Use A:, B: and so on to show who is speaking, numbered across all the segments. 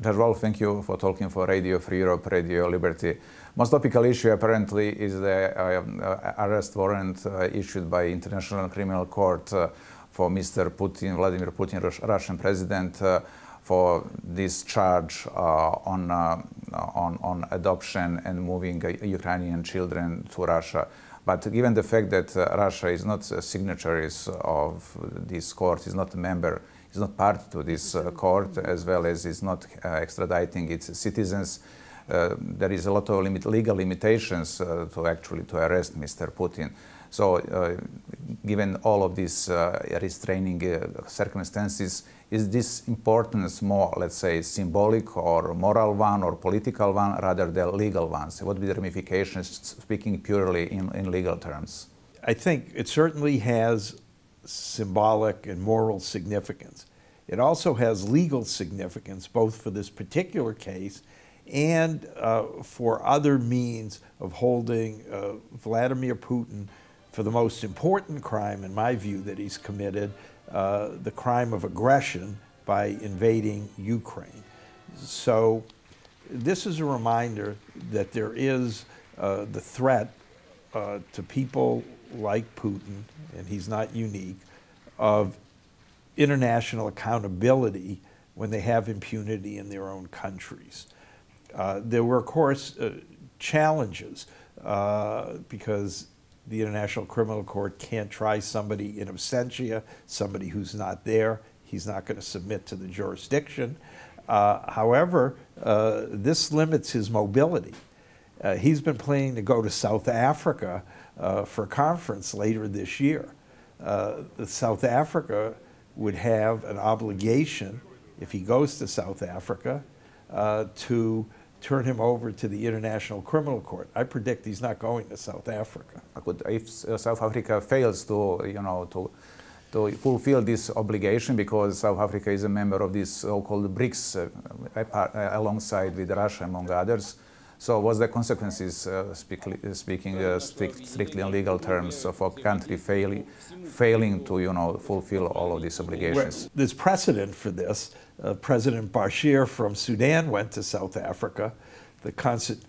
A: Judge Wolf, thank you for talking for Radio Free Europe, Radio Liberty. Most topical issue apparently is the arrest warrant issued by International Criminal Court for Mr. Putin, Vladimir Putin, Russian president, for this charge on adoption and moving Ukrainian children to Russia. But given the fact that Russia is not a signatory of this court, is not a member, is not part to this court, as well as is not extraditing its citizens, there is a lot of legal limitations to arrest Mr. Putin. So, given all of these restraining circumstances, is this importance more, let's say, symbolic or moral one or political one rather than legal ones? What would be the ramifications, speaking purely in legal terms?
B: I think it certainly has symbolic and moral significance. It also has legal significance, both for this particular case and for other means of holding Vladimir Putin for the most important crime, in my view, that he's committed, the crime of aggression by invading Ukraine. So this is a reminder that there is the threat to people like Putin, and he's not unique, of international accountability when they have impunity in their own countries. There were, of course, challenges because the International Criminal Court can't try somebody in absentia, somebody who's not there. He's not going to submit to the jurisdiction. However, this limits his mobility. He's been planning to go to South Africa for a conference later this year. South Africa would have an obligation, if he goes to South Africa, to turn him over to the International Criminal Court. I predict he's not going to South Africa.
A: If South Africa fails to fulfill this obligation, because South Africa is a member of this so-called BRICS, alongside with Russia, among others. So what's the consequences, speaking strictly in legal terms, of a country failing to fulfill all of these obligations?
B: There's precedent for this. President Bashir from Sudan went to South Africa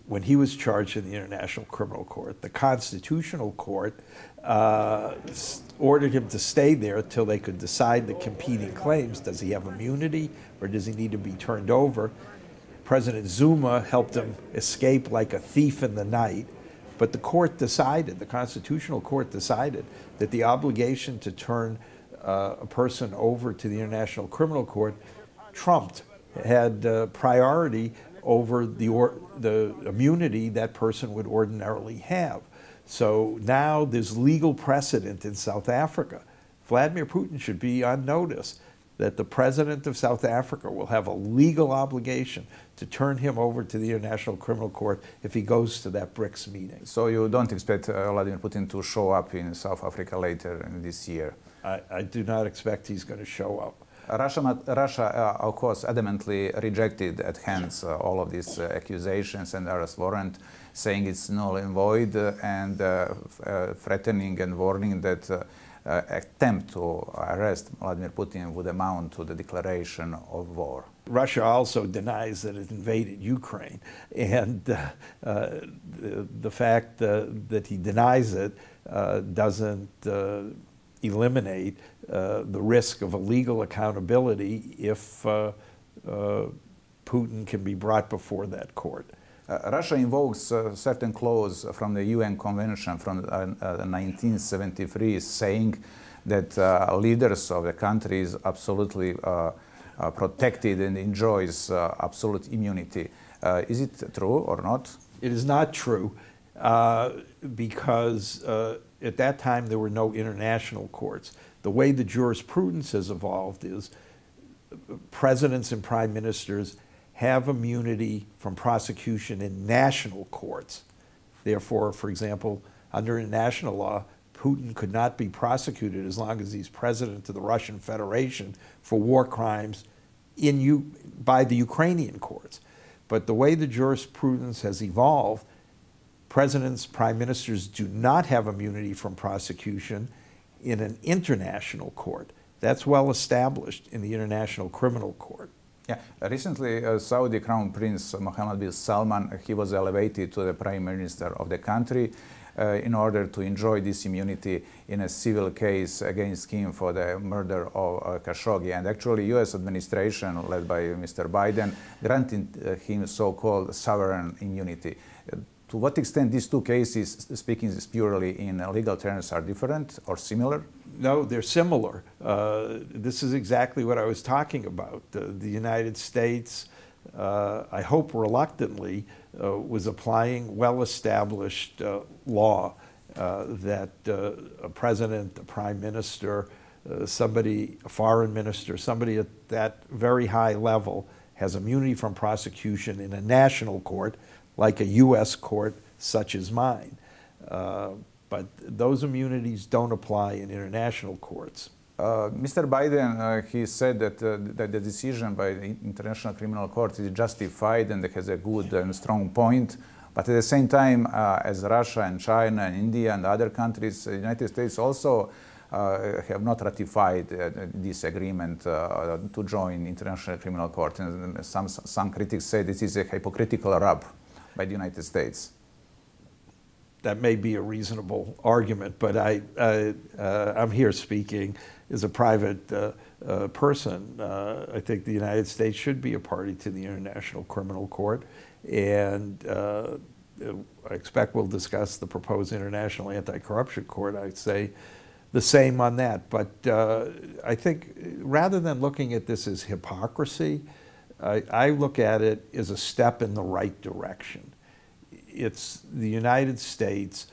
B: when he was charged in the International Criminal Court. The Constitutional Court ordered him to stay there until they could decide the competing claims. Does he have immunity, or does he need to be turned over? President Zuma helped him escape like a thief in the night, but the court decided, the Constitutional Court decided, that the obligation to turn a person over to the International Criminal Court trumped, had priority over the immunity that person would ordinarily have. So now there's legal precedent in South Africa. Vladimir Putin should be on notice that the president of South Africa will have a legal obligation to turn him over to the International Criminal Court if he goes to that BRICS meeting.
A: So you don't expect Vladimir Putin to show up in South Africa later in this year?
B: I do not expect he's going to show up.
A: Russia, of course, adamantly rejected at hands all of these accusations and arrest warrant, saying it's null and void, and threatening and warning that attempt to arrest Vladimir Putin would amount to the declaration of war.
B: Russia also denies that it invaded Ukraine, and the fact that he denies it doesn't eliminate the risk of a legal accountability if Putin can be brought before that court.
A: Russia invokes a certain clause from the UN Convention from 1973 saying that leaders of the country is absolutely protected and enjoys absolute immunity. Is it true or not?
B: It is not true because at that time there were no international courts. The way the jurisprudence has evolved is presidents and prime ministers have immunity from prosecution in national courts. Therefore, for example, under international law, Putin could not be prosecuted as long as he's president of the Russian Federation for war crimes by the Ukrainian courts. But the way the jurisprudence has evolved, presidents, prime ministers do not have immunity from prosecution in an international court. That's well established in the International Criminal Court.
A: Yeah, recently Saudi Crown Prince Mohammed bin Salman, he was elevated to the Prime Minister of the country in order to enjoy this immunity in a civil case against him for the murder of Khashoggi. And actually, U.S. administration, led by Mr. Biden, granted him so-called sovereign immunity. To what extent these two cases, speaking purely in legal terms, are different or similar?
B: No, they're similar. This is exactly what I was talking about. The United States, I hope reluctantly, was applying well-established law that a president, a prime minister, somebody, a foreign minister, somebody at that very high level has immunity from prosecution in a national court, like a U.S. court such as mine. But those immunities don't apply in international courts.
A: Mr. Biden, he said that, that the decision by the International Criminal Court is justified and has a good and strong point. But at the same time, as Russia and China and India and other countries, the United States also have not ratified this agreement to join International Criminal Court. And some critics say this is a hypocritical rub by the United States.
B: That may be a reasonable argument, but I'm here speaking as a private person. I think the United States should be a party to the International Criminal Court, and I expect we'll discuss the proposed International Anti-Corruption Court. I'd say the same on that, but I think rather than looking at this as hypocrisy, I look at it as a step in the right direction. It's the United States,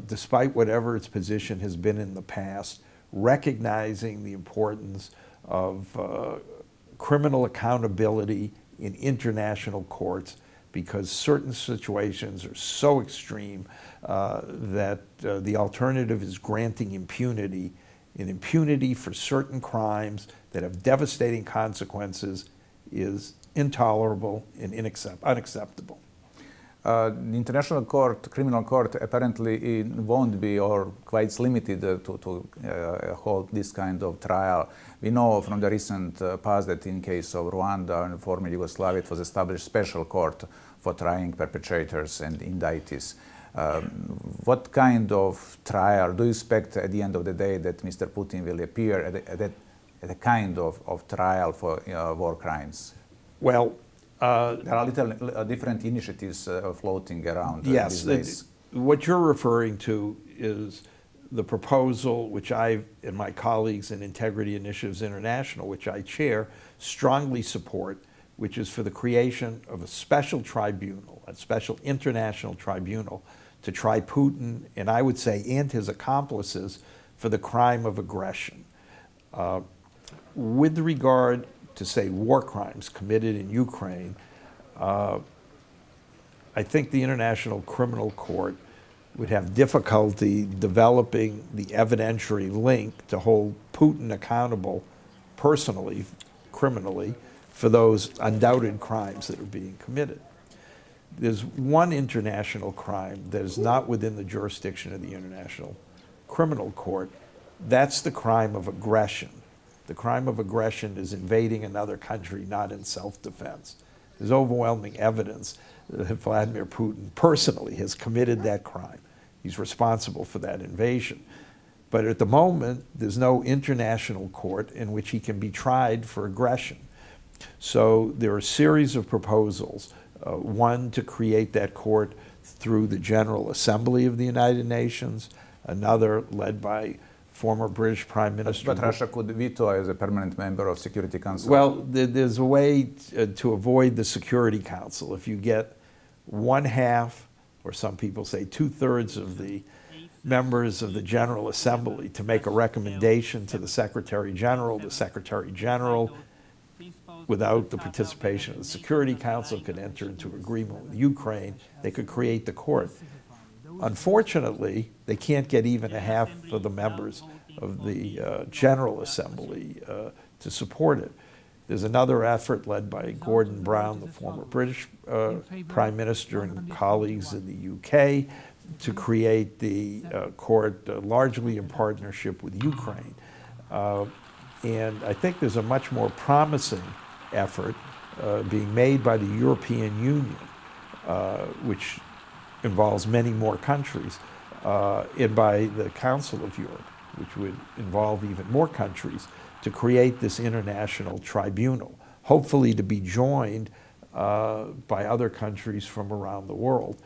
B: despite whatever its position has been in the past, recognizing the importance of criminal accountability in international courts, because certain situations are so extreme that the alternative is granting impunity, and impunity for certain crimes that have devastating consequences is intolerable and unacceptable.
A: The International Criminal Court apparently won't be, or quite limited to hold this kind of trial. We know from the recent past that in case of Rwanda and former Yugoslavia, it was established special court for trying perpetrators and indictees. What kind of trial do you expect at the end of the day that Mr. Putin will appear at a kind of trial for war crimes?
B: Well,
A: there are little different initiatives floating around
B: yes,
A: these days.
B: What you're referring to is the proposal which I and my colleagues in Integrity Initiatives International, which I chair, strongly support, which is for the creation of a special tribunal, a special international tribunal to try Putin, and I would say, and his accomplices for the crime of aggression. With regard to, say, war crimes committed in Ukraine, I think the International Criminal Court would have difficulty developing the evidentiary link to hold Putin accountable personally, criminally, for those undoubted crimes that are being committed. There's one international crime that is not within the jurisdiction of the International Criminal Court. That's the crime of aggression. The crime of aggression is invading another country, not in self-defense. There's overwhelming evidence that Vladimir Putin personally has committed that crime. He's responsible for that invasion. But at the moment, there's no international court in which he can be tried for aggression. So there are a series of proposals, one to create that court through the General Assembly of the United Nations, another led by former British Prime Minister.
A: But Russia could veto as a permanent member of Security Council.
B: Well, there's a way to avoid the Security Council. If you get 1/2, or some people say 2/3 of the members of the General Assembly to make a recommendation to the Secretary General without the participation of the Security Council, could enter into agreement with Ukraine. They could create the court. Unfortunately, they can't get even 1/2 of the members of the General Assembly to support it. There's another effort led by Gordon Brown, the former British Prime Minister, and colleagues in the UK to create the court largely in partnership with Ukraine. And I think there's a much more promising effort being made by the European Union, which involves many more countries, and by the Council of Europe, which would involve even more countries, to create this international tribunal, hopefully to be joined by other countries from around the world.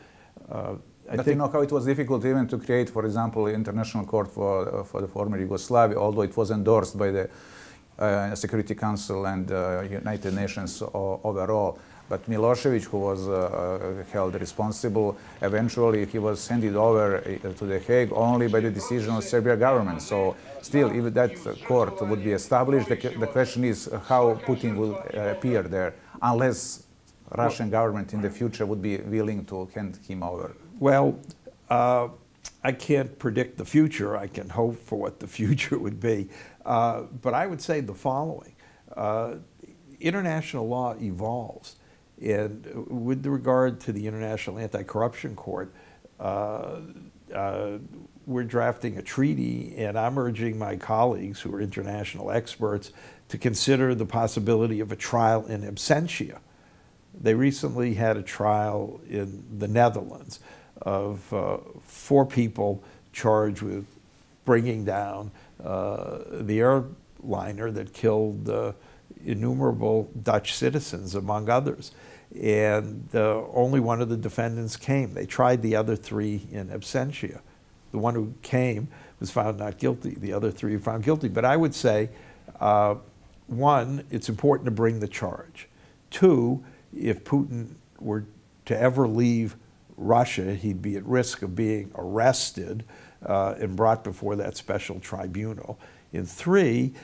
A: But you know how it was difficult even to create, for example, the International Court for the former Yugoslavia, although it was endorsed by the Security Council and United Nations overall. But Milosevic, who was held responsible, eventually he was handed over to The Hague only by the decision of Serbian government. So still, if that court would be established, the question is how Putin will appear there, unless Russian government in the future would be willing to hand him over.
B: Well, I can't predict the future. I can hope for what the future would be. But I would say the following. International law evolves. And with regard to the International Anti-Corruption Court, we're drafting a treaty, and I'm urging my colleagues who are international experts to consider the possibility of a trial in absentia. They recently had a trial in the Netherlands of 4 people charged with bringing down the airliner that killed innumerable Dutch citizens, among others. And only one of the defendants came. They tried the other 3 in absentia. The one who came was found not guilty. The other 3 were found guilty. But I would say, 1, it's important to bring the charge. 2, if Putin were to ever leave Russia, he'd be at risk of being arrested and brought before that special tribunal. And 3,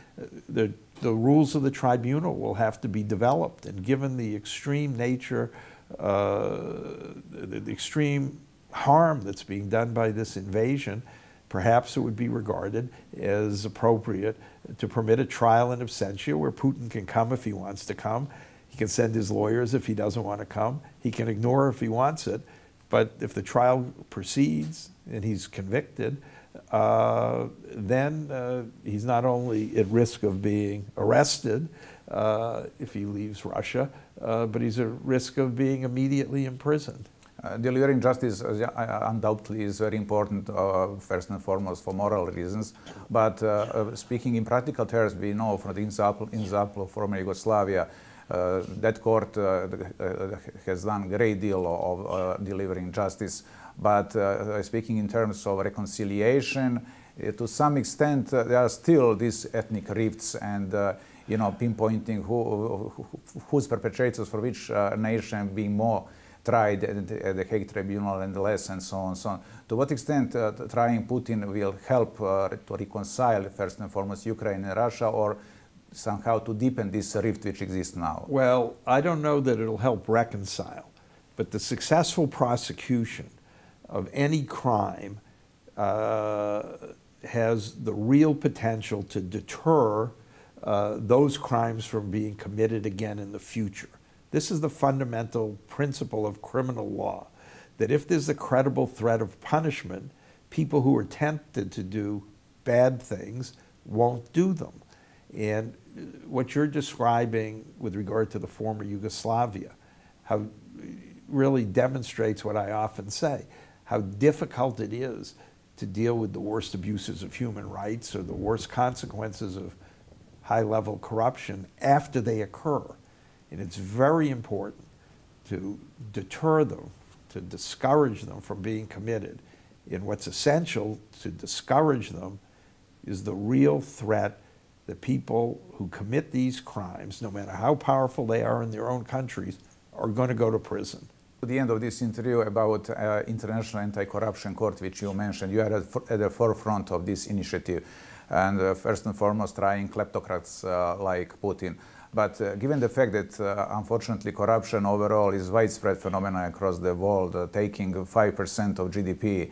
B: the rules of the tribunal will have to be developed. And given the extreme nature, the extreme harm that's being done by this invasion, perhaps it would be regarded as appropriate to permit a trial in absentia where Putin can come if he wants to come. He can send his lawyers if he doesn't want to come. He can ignore if he wants it. But if the trial proceeds and he's convicted, then he's not only at risk of being arrested if he leaves Russia, but he's at risk of being immediately imprisoned.
A: Delivering justice undoubtedly is very important, first and foremost, for moral reasons. But speaking in practical terms, we know from the example of former Yugoslavia, that court has done a great deal of delivering justice. But speaking in terms of reconciliation, to some extent, there are still these ethnic rifts and pinpointing who's perpetrators for which nation being more tried at the Hague Tribunal and less, and so on and so on. To what extent trying Putin will help to reconcile, first and foremost, Ukraine and Russia, or somehow to deepen this rift which exists now?
B: Well, I don't know that it'll help reconcile, but the successful prosecution of any crime has the real potential to deter those crimes from being committed again in the future. This is the fundamental principle of criminal law, that if there's a credible threat of punishment, people who are tempted to do bad things won't do them. And what you're describing with regard to the former Yugoslavia, how really demonstrates what I often say, how difficult it is to deal with the worst abuses of human rights or the worst consequences of high-level corruption after they occur. And it's very important to deter them, to discourage them from being committed. And what's essential to discourage them is the real threat that people who commit these crimes, no matter how powerful they are in their own countries, are going to go to prison.
A: At the end of this interview about International Anti-Corruption Court, which you mentioned, you are at the forefront of this initiative, and first and foremost trying kleptocrats like Putin. But given the fact that unfortunately corruption overall is widespread phenomenon across the world, taking 5% of GDP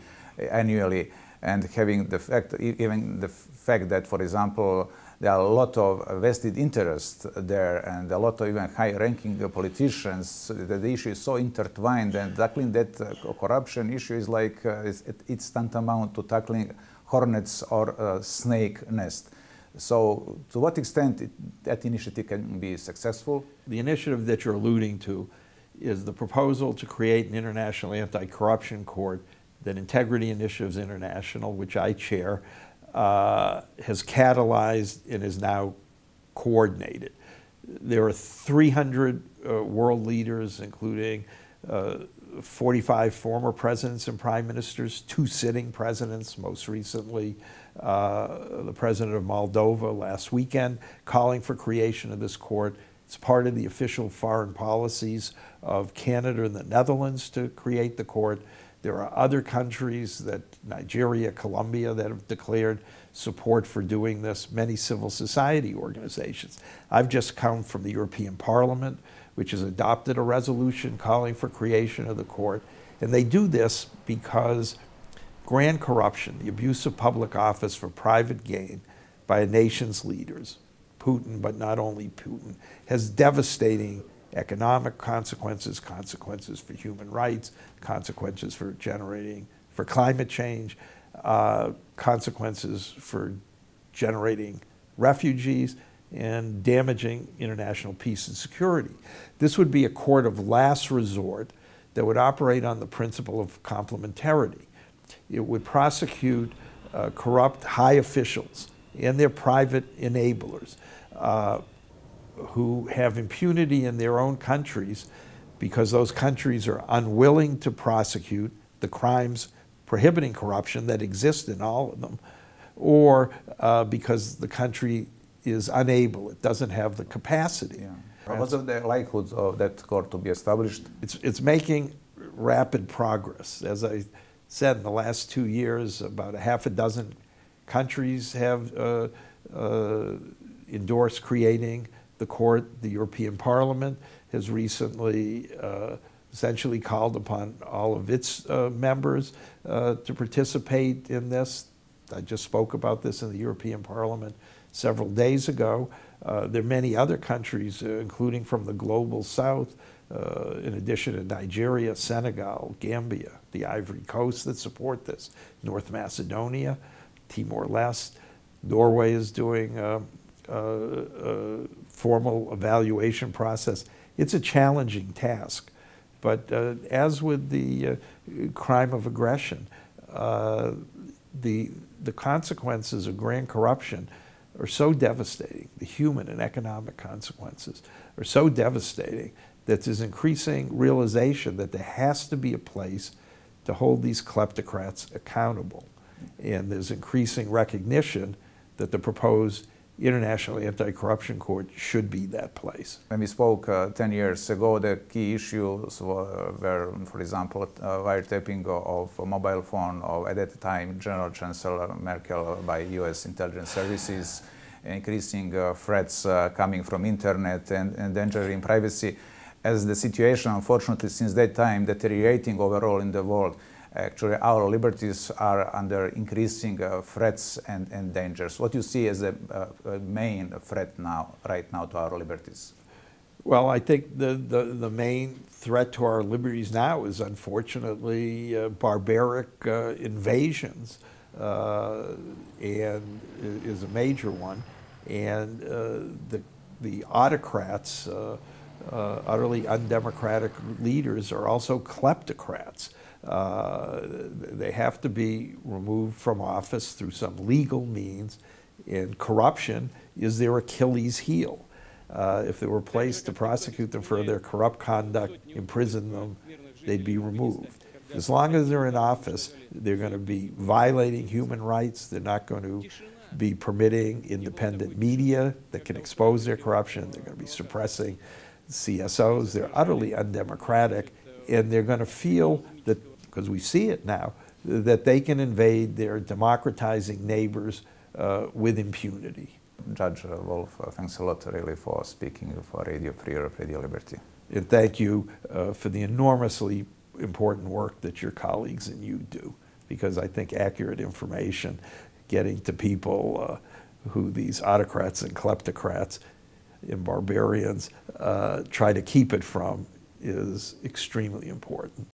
A: annually, and having the fact, even the fact that, for example, there are a lot of vested interests there and a lot of even high-ranking politicians, the issue is so intertwined, and tackling that corruption issue is like, it's tantamount to tackling hornets or a snake nest. So to what extent that initiative can be successful?
B: The initiative that you're alluding to is the proposal to create an international anti-corruption court that Integrity Initiatives International, which I chair, has catalyzed and is now coordinated. There are 300 world leaders, including 45 former presidents and prime ministers, 2 sitting presidents, most recently the president of Moldova last weekend, calling for creation of this court. It's part of the official foreign policies of Canada and the Netherlands to create the court. There are other countries, that Nigeria, Colombia, that have declared support for doing this, many civil society organizations. I've just come from the European Parliament, which has adopted a resolution calling for creation of the court. And they do this because grand corruption, the abuse of public office for private gain by a nation's leaders, Putin, but not only Putin, has devastating economic consequences, consequences for human rights, consequences for climate change, consequences for generating refugees, and damaging international peace and security. This would be a court of last resort that would operate on the principle of complementarity. It would prosecute corrupt high officials and their private enablers who have impunity in their own countries because those countries are unwilling to prosecute the crimes prohibiting corruption that exist in all of them, or because the country is unable, it doesn't have the capacity.
A: Yeah. What's the likelihood of that court to be established?
B: It's making rapid progress. As I said, in the last 2 years, about a half a dozen countries have endorsed creating the court. The European Parliament has recently essentially called upon all of its members to participate in this. I just spoke about this in the European Parliament several days ago. There are many other countries, including from the global south, in addition to Nigeria, Senegal, Gambia, the Ivory Coast, that support this. North Macedonia, Timor-Leste, Norway is doing a formal evaluation process. It's a challenging task, but as with the crime of aggression, the consequences of grand corruption are so devastating, the human and economic consequences are so devastating that there's increasing realization that there has to be a place to hold these kleptocrats accountable. And there's increasing recognition that the proposed International Anti-Corruption Court should be that place.
A: When we spoke 10 years ago, the key issues were, for example, wiretapping of a mobile phone of, at that time, General Chancellor Merkel by US intelligence services, increasing threats coming from internet and endangering privacy. As the situation, unfortunately, since that time, deteriorating overall in the world, actually our liberties are under increasing threats and dangers. What do you see as a main threat now, right now, to our liberties?
B: Well, I think the main threat to our liberties now is, unfortunately, barbaric invasions, and is a major one. And the autocrats, utterly undemocratic leaders, are also kleptocrats. They have to be removed from office through some legal means, and corruption is their Achilles heel. If they were placed to prosecute them for their corrupt conduct, imprison them, they'd be removed. As long as they're in office, they're going to be violating human rights. They're not going to be permitting independent media that can expose their corruption. They're going to be suppressing CSOs. They're utterly undemocratic, and they're going to feel that, because we see it now, that they can invade their democratizing neighbors with impunity.
A: Judge Wolf, thanks a lot really for speaking for Radio Free Europe, Radio Liberty.
B: And thank you for the enormously important work that your colleagues and you do, because I think accurate information getting to people who these autocrats and kleptocrats and barbarians try to keep it from is extremely important.